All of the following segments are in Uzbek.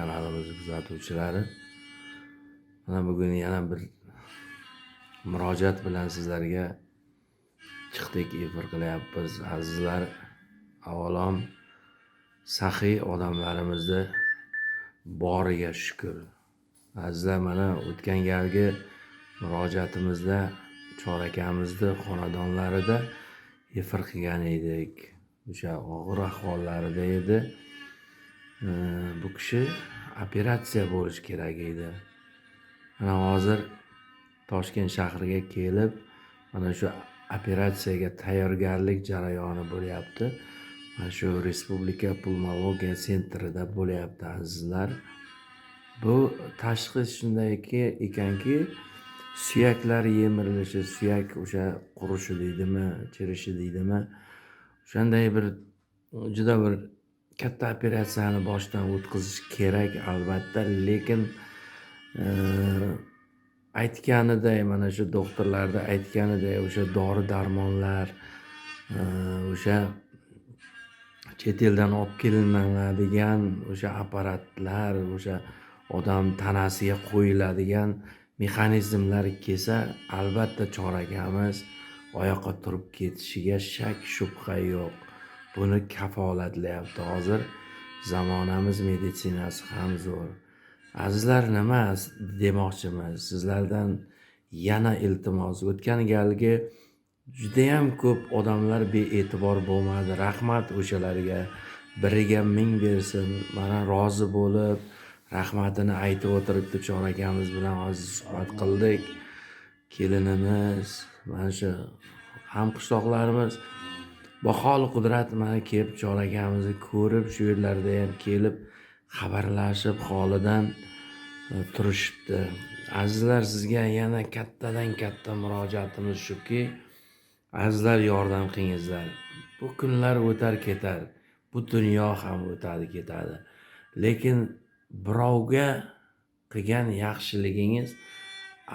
kanalimiz kuzatuvchilari. Mana bugun yana bir murojaat bilan sizlarga chiqdik, efir qilyapmiz. Azizlar, avvalom saxiy odamlarimizni boriga shukr. Azizlar, mana o'tgan galgi murojaatimizda chorakamizni xonadonlarida efir qilgan edik. O'sha og'ir ahvollarida edi. Bu kishi operatsiya bo'lish kerak edi. Mana hozir Toshkent shahriga kelib, mana shu operatsiyaga tayyorgarlik jarayoni bo'lyapti. Mana shu Respublika pulmologiya sentrida bo'lyapti, azizlar. Bu tashxis shunday ekanki, suyaklar yemirilishi, suyak o'sha qurishi deydimi, chirishi deydimi, o'shanday bir juda bir katta operatsiyani boshdan o'tkazish kerak albatta, lekin aytganiday, mana shu doktorlarda aytganiday, o'sha dori-darmonlar, o'sha chet eldan olib kelinadigan o'sha apparatlar, o'sha odam tanasiga qo'yiladigan mexanizmlar kelsa, albatta chorakamiz oyoqqa turib ketishiga shak shubha yo'q. Buni kafolatlayapti. Hozir zamonamiz meditsinasi ham zo'r. Azizlar, nima demoqchimiz? Sizlardan yana iltimos. O'tgan galgi judayam ko'p odamlar bee'tibor bo'lmadi. Rahmat o'shalarga. Biriga ming bersin. Mana rozi bo'lib, rahmatini aytib o'tiribdi. Chorakamiz bilan hozir suhbat qildik. Kelinimiz, mana shu hamqishloqlarimiz baholi qudrat mana kelib chorakamizni ko'rib, shu yerlarda ham kelib xabarlashib holidan turishibdi. Azizlar, sizga yana kattadan katta murojaatimiz shuki, azizlar, yordam qilingizlar. Bu kunlar o'tar ketar. Bu dunyo ham o'tadi ketadi. Lekin birovga qilgan yaxshiligingiz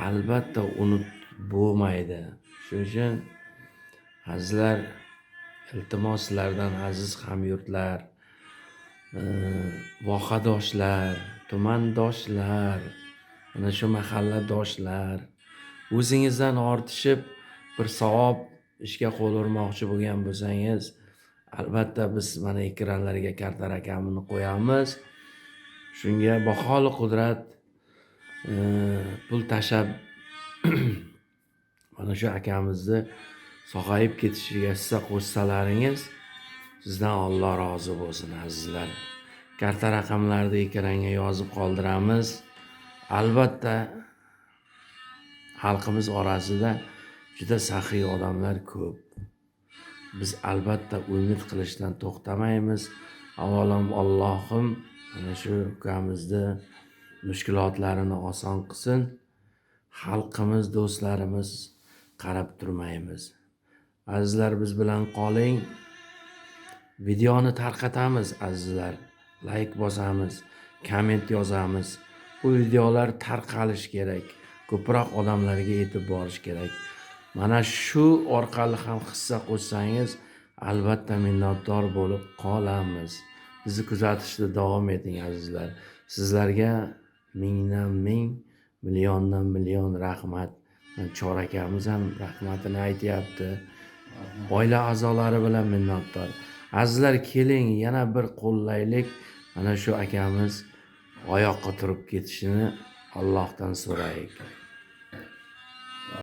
albatta unutib bo'lmaydi. Shuning uchun azizlar, iltimos sizlardan, aziz hamyurtlar, vohadoshlar, tumandoshlar, mana shu mahalladoshlar, o'zingizdan ortishib bir savob ishga qo'l urmoqchi bo'lgan bo'lsangiz, albatta biz mana ekranlarga karta raqamini qo'yamiz. Shunga baholi qudrat pul tashab mana shu akamizni sog'ayib ketishiga hissa qo'shsalaringiz, sizdan Alloh rozi bo'lsin, azizlar. Karta raqamlarni ekranga yozib qoldiramiz. Albatta xalqimiz orasida juda saxiy odamlar ko'p. Biz albatta umid qilishdan to'xtamaymiz. Avvalom Allohim mana shu ukamizni mushkulotlarini oson qilsin. Xalqimiz, do'stlarimiz qarab turmaymiz. Azizlar, biz bilan qoling. Videoni tarqatamiz, azizlar. Like bosamiz, komment yozamiz. Bu videolar tarqalish kerak. Ko'proq odamlarga yetib borish kerak. Mana shu orqali ham hissa qo'shsangiz, albatta minnatdor bo'lib qolamiz. Bizni kuzatishda davom eting, azizlar. Sizlarga mingdan ming, milliondan million rahmat. Chorakamiz ham rahmatini aytyapti. Oila a'zolari bilan minnatdor. Azizlar, keling yana bir qo'llaylik. Mana shu akamiz oyoqqa turib ketishini Allohdan so'raylik.